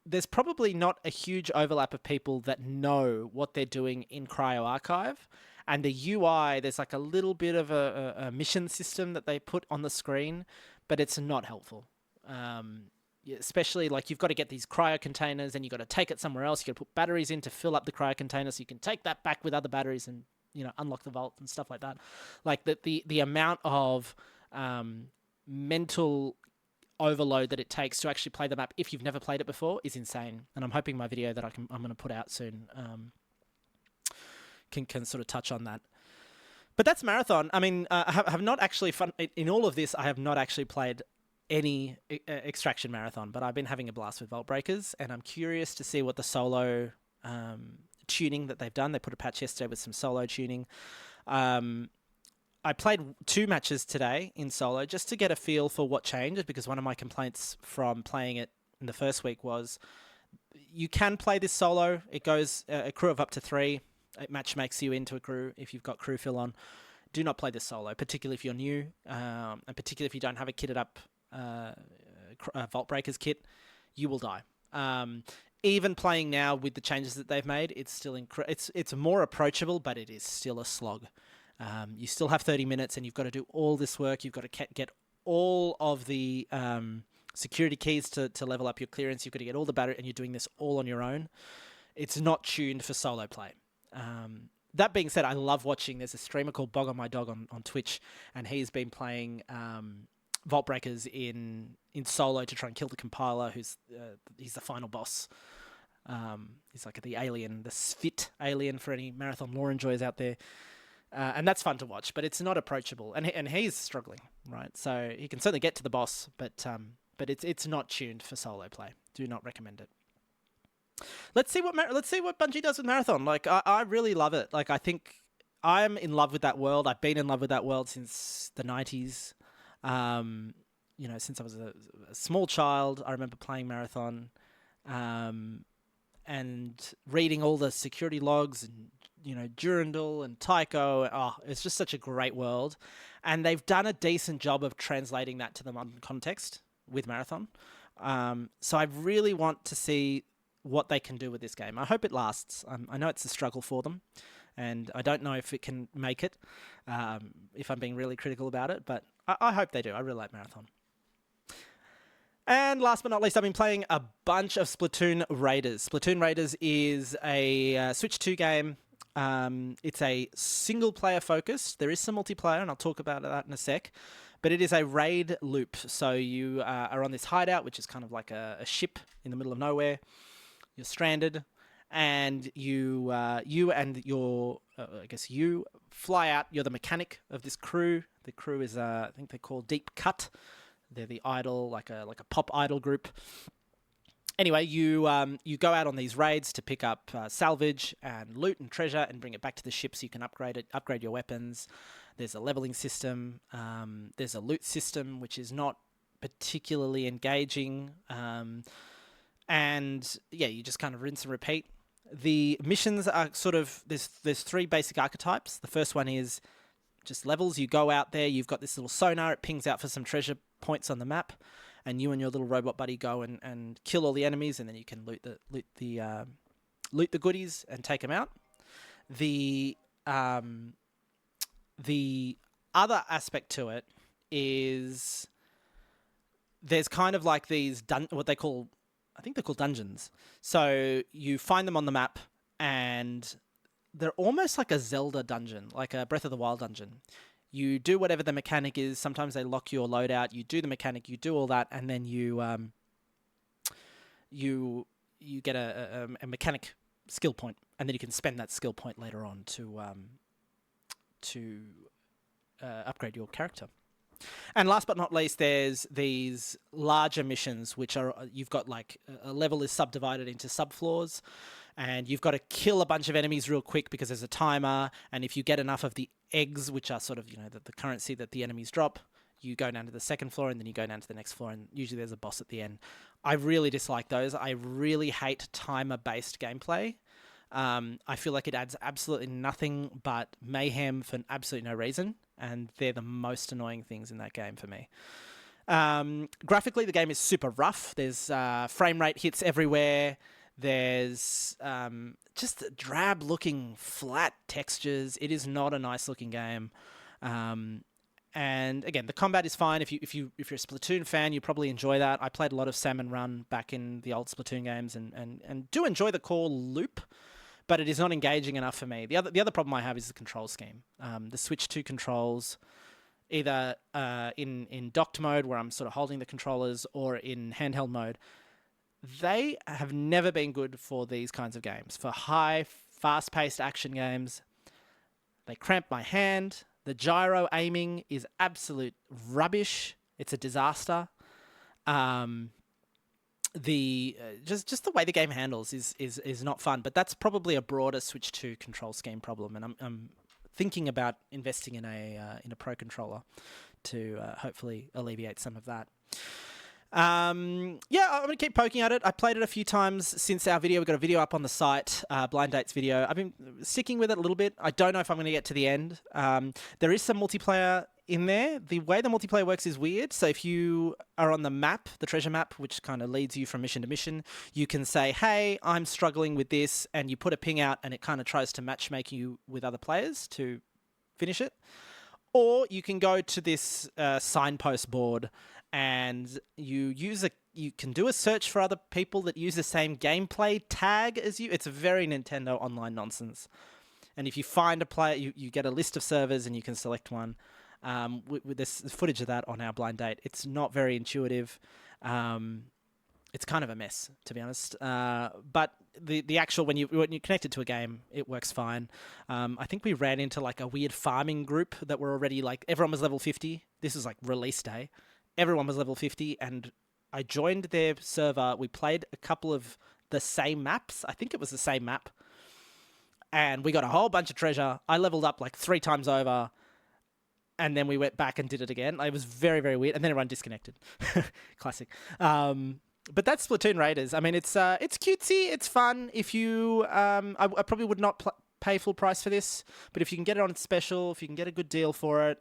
there's probably not a huge overlap of people that know what they're doing in Cryo Archive. And the UI, there's like a little bit of a mission system that they put on the screen, but it's not helpful. Especially like you've got to get these cryo containers and you've got to take it somewhere else. You've got to put batteries in to fill up the cryo container so you can take that back with other batteries and, unlock the vault and stuff like that. Like the amount of mental overload that it takes to actually play the map if you've never played it before is insane. And I'm hoping my video that I'm going to put out soon can sort of touch on that. But that's Marathon. I mean, I have not actually in all of this. I have not actually played any extraction Marathon, but I've been having a blast with Vault Breakers, and I'm curious to see what the solo tuning that they've done. They put a patch yesterday with some solo tuning. I played 2 matches today in solo just to get a feel for what changed, because one of my complaints from playing it in the first week was you can play this solo. It goes a crew of up to 3. It match makes you into a crew if you've got crew fill on. Do not play this solo, particularly if you're new, and particularly if you don't have a kitted up Vault Breakers kit. You will die. Even playing now with the changes that they've made, it's still it's more approachable, but it is still a slog. You still have 30 minutes, and you've got to do all this work. You've got to get all of the security keys to level up your clearance. You've got to get all the battery, and you're doing this all on your own. It's not tuned for solo play. That being said, I love watching. There's a streamer called Bog on My Dog on Twitch, and he's been playing Vault Breakers in solo to try and kill the compiler, he's the final boss. He's like the alien, the Sphit alien for any marathon lore enjoyers out there. And that's fun to watch, but it's not approachable. And he's struggling, right? So he can certainly get to the boss, but it's not tuned for solo play. Do not recommend it. Let's see what Bungie does with Marathon. Like, I really love it. Like, I think I'm in love with that world. I've been in love with that world since the 90s. Since I was a small child, I remember playing Marathon, and reading all the security logs and, Durandal and Tycho. Oh, it's just such a great world. And they've done a decent job of translating that to the modern context with Marathon. So I really want to see what they can do with this game. I hope it lasts. I know it's a struggle for them, and I don't know if it can make it, if I'm being really critical about it, but I hope they do. I really like Marathon. And last but not least, I've been playing a bunch of Splatoon Raiders. Splatoon Raiders is a Switch 2 game. It's a single-player focused. There is some multiplayer, and I'll talk about that in a sec. But it is a raid loop. So you are on this hideout, which is kind of like a ship in the middle of nowhere. You're stranded, and you fly out. You're the mechanic of this crew. The crew is, I think they're called Deep Cut. They're the idol, like a pop idol group. Anyway, you go out on these raids to pick up salvage and loot and treasure and bring it back to the ship so you can upgrade your weapons. There's a leveling system. There's a loot system, which is not particularly engaging. And yeah, you just kind of rinse and repeat. The missions are sort of, there's three basic archetypes. The first one is just levels. You go out there, you've got this little sonar, it pings out for some treasure points on the map, and you and your little robot buddy go and kill all the enemies, and then you can loot the goodies and take them out. The other aspect to it is there's kind of like these what they call, I think they're called dungeons. So you find them on the map, and they're almost like a Zelda dungeon, like a Breath of the Wild dungeon. You do whatever the mechanic is. Sometimes they lock your loadout. You do the mechanic. You do all that, and then you get a mechanic skill point, and then you can spend that skill point later on to upgrade your character. And last but not least, there's these larger missions, which are, you've got like a level is subdivided into subfloors, and you've got to kill a bunch of enemies real quick because there's a timer. And if you get enough of the eggs, which are sort of, the currency that the enemies drop, you go down to the second floor, and then you go down to the next floor, and usually there's a boss at the end. I really dislike those. I really hate timer-based gameplay. I feel like it adds absolutely nothing but mayhem for absolutely no reason, and they're the most annoying things in that game for me. Graphically, the game is super rough. There's frame rate hits everywhere. There's just drab-looking, flat textures. It is not a nice-looking game. And again, the combat is fine. If you're a Splatoon fan, you probably enjoy that. I played a lot of Salmon Run back in the old Splatoon games, and do enjoy the core loop, but it is not engaging enough for me. The other problem I have is the control scheme. The Switch 2 controls, either in docked mode where I'm sort of holding the controllers, or in handheld mode, they have never been good for these kinds of games. For high, fast-paced action games, they cramp my hand. The gyro aiming is absolute rubbish. It's a disaster. Just the way the game handles is not fun. But that's probably a broader Switch 2 control scheme problem, and I'm thinking about investing in a Pro controller to hopefully alleviate some of that. I'm going to keep poking at it. I played it a few times since our video. We've got a video up on the site, Blind Dates video. I've been sticking with it a little bit. I don't know if I'm going to get to the end. There is some multiplayer in there. The way the multiplayer works is weird. So if you are on the map, the treasure map, which kind of leads you from mission to mission, you can say, hey, I'm struggling with this, and you put a ping out, and it kind of tries to matchmake you with other players to finish it. Or you can go to this signpost board, and you can do a search for other people that use the same gameplay tag as you. It's a very Nintendo Online nonsense. And if you find a player, you get a list of servers and you can select one. With this footage of that on our blind date, it's not very intuitive. It's kind of a mess, to be honest. But the actual when you connect it to a game, it works fine. I think we ran into like a weird farming group that were already like everyone was level 50. This was like release day. Everyone was level 50, and I joined their server. We played a couple of the same maps. I think it was the same map, and we got a whole bunch of treasure. I leveled up like 3 times over. And then we went back and did it again. It was very, very weird. And then everyone disconnected. Classic. But that's Splatoon Raiders. I mean, it's cutesy. It's fun. If you, I probably would not pay full price for this. But if you can get it on special, if you can get a good deal for it,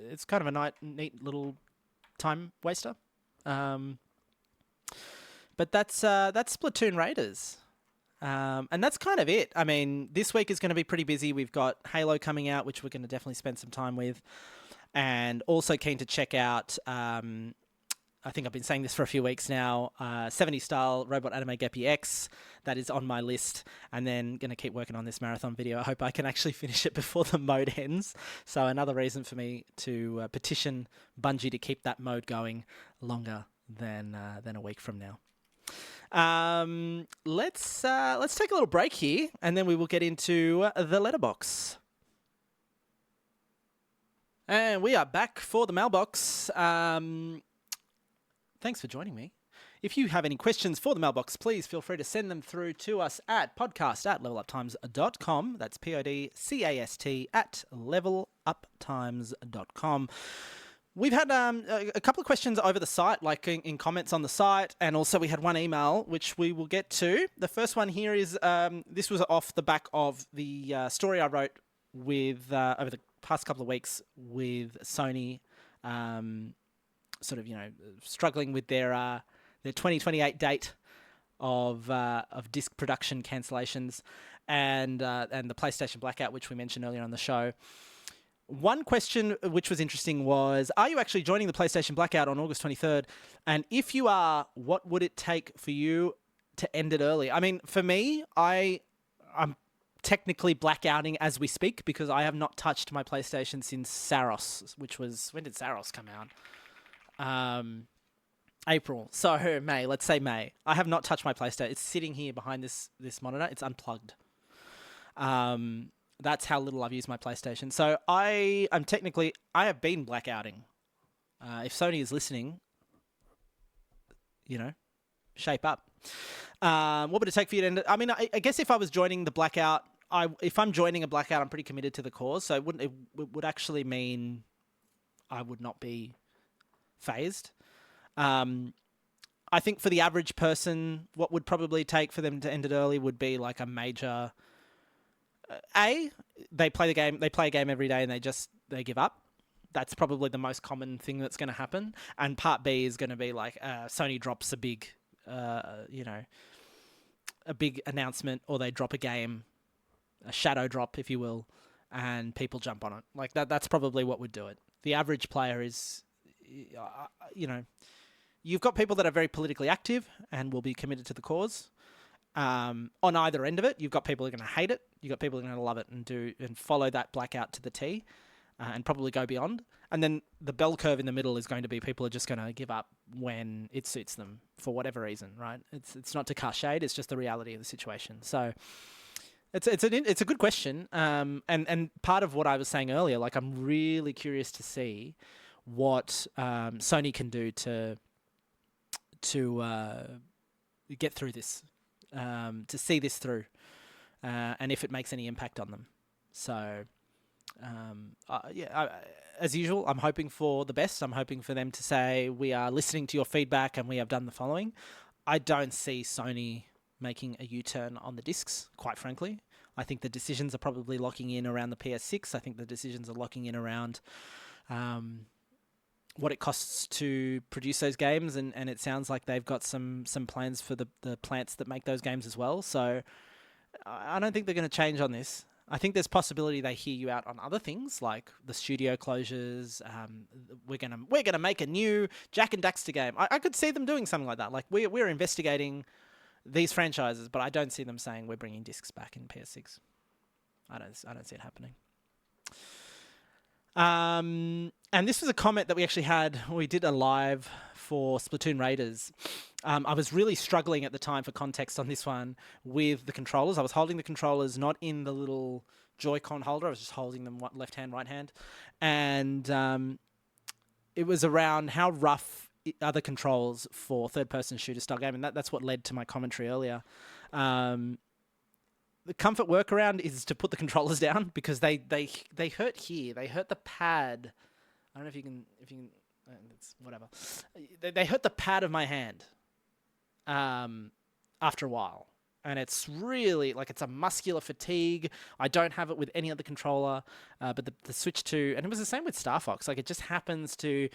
it's kind of a neat little time waster. But that's Splatoon Raiders. And that's kind of it. I mean, this week is going to be pretty busy. We've got Halo coming out, which we're going to definitely spend some time with. And also keen to check out, I think I've been saying this for a few weeks now, 70 style Robot Anime Geppy X. That is on my list. And then going to keep working on this marathon video. I hope I can actually finish it before the mode ends. So another reason for me to petition Bungie to keep that mode going longer than a week from now. Let's take a little break here, and then we will get into the letterbox. And we are back for the mailbox. Thanks for joining me. If you have any questions for the mailbox, please feel free to send them through to us at podcast@leveluptimes.com. That's podcast @leveluptimes.com. We've had a couple of questions over the site, like in comments on the site, and also we had one email, which we will get to. The first one here is, this was off the back of the story I wrote with over the past couple of weeks with Sony, sort of, struggling with their 2028 date of disc production cancellations and the PlayStation blackout, which we mentioned earlier on the show. One question which was interesting was, are you actually joining the PlayStation blackout on August 23rd? And if you are, what would it take for you to end it early? I mean, for me, I'm technically blackouting as we speak because I have not touched my PlayStation since Saros, which was, when did Saros come out? April. So May, let's say May. I have not touched my PlayStation. It's sitting here behind this monitor. It's unplugged. That's how little I've used my PlayStation. So I have been blackouting. If Sony is listening, shape up. What would it take for you to end it? I mean, I guess if I was joining the blackout, if I'm joining a blackout, I'm pretty committed to the cause. So it would actually mean I would not be phased. I think for the average person, what would probably take for them to end it early would be like a major... they play a game every day and they give up. That's probably the most common thing that's going to happen. And part B is going to be like Sony drops a big, a big announcement, or they drop a game, a shadow drop, if you will, and people jump on it. Like that's probably what would do it. The average player is, you've got people that are very politically active and will be committed to the cause. On either end of it, you've got people who are going to hate it. You've got people who are going to love it and follow that blackout to the T, and probably go beyond. And then the bell curve in the middle is going to be people are just going to give up when it suits them for whatever reason, right? It's not to cast shade. It's just the reality of the situation. So it's a good question. And part of what I was saying earlier, like I'm really curious to see what Sony can do to get through this. To see this through, and if it makes any impact on them. So, as usual, I'm hoping for the best. I'm hoping for them to say, we are listening to your feedback and we have done the following. I don't see Sony making a U-turn on the discs, quite frankly. I think the decisions are probably locking in around the PS6. I think the decisions are locking in around what it costs to produce those games, and it sounds like they've got some plans for the plants that make those games as well. So I don't think they're going to change on this. I think there's possibility they hear you out on other things like the studio closures. We're gonna make a new Jak and Daxter game. I could see them doing something like that. Like we're investigating these franchises, but I don't see them saying we're bringing discs back in PS6. I don't see it happening. And this was a comment that we actually had when we did a live for Splatoon Raiders. I was really struggling at the time for context on this one with the controllers. I was holding the controllers not in the little Joy-Con holder. I was just holding them left hand, right hand. And it was around how rough are the controls for third-person shooter style game, and that's what led to my commentary earlier. The comfort workaround is to put the controllers down because they hurt here. They hurt the pad. I don't know if you can it's whatever. They hurt the pad of my hand after a while. And it's really like it's a muscular fatigue. I don't have it with any other controller, but the Switch 2, and it was the same with Star Fox. Like it just happens to,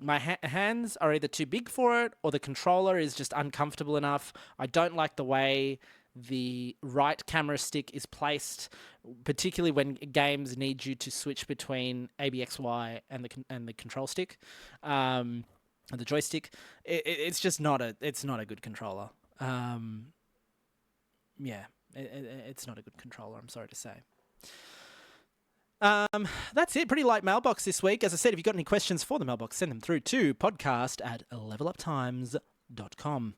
my hands are either too big for it or the controller is just uncomfortable enough. I don't like the way the right camera stick is placed, particularly when games need you to switch between ABXY and the control stick, and the joystick. It's just not a good controller. It's not a good controller, I'm sorry to say. That's it. Pretty light mailbox this week. As I said, if you've got any questions for the mailbox, send them through to podcast@leveluptimes.com.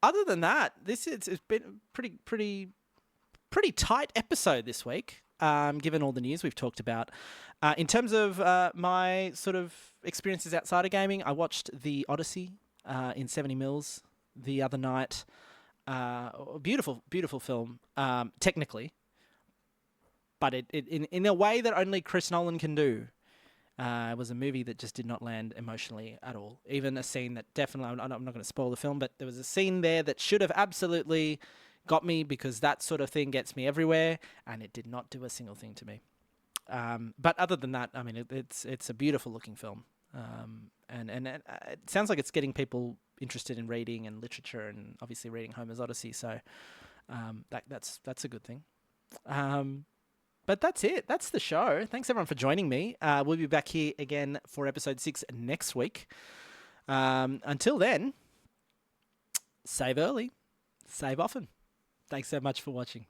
Other than that, it's been a pretty tight episode this week, given all the news we've talked about. In terms of my sort of experiences outside of gaming, I watched the Odyssey in 70 mils the other night. Beautiful film, technically, but it in a way that only Chris Nolan can do. It was a movie that just did not land emotionally at all. Even a scene that definitely, I'm not going to spoil the film, but there was a scene there that should have absolutely got me because that sort of thing gets me everywhere, and it did not do a single thing to me. But other than that, I mean, it's a beautiful looking film, and it sounds like it's getting people interested in reading and literature, and obviously reading Homer's Odyssey. So that's a good thing. But that's it. That's the show. Thanks everyone for joining me. We'll be back here again for episode 6 next week. Until then, save early, save often. Thanks so much for watching.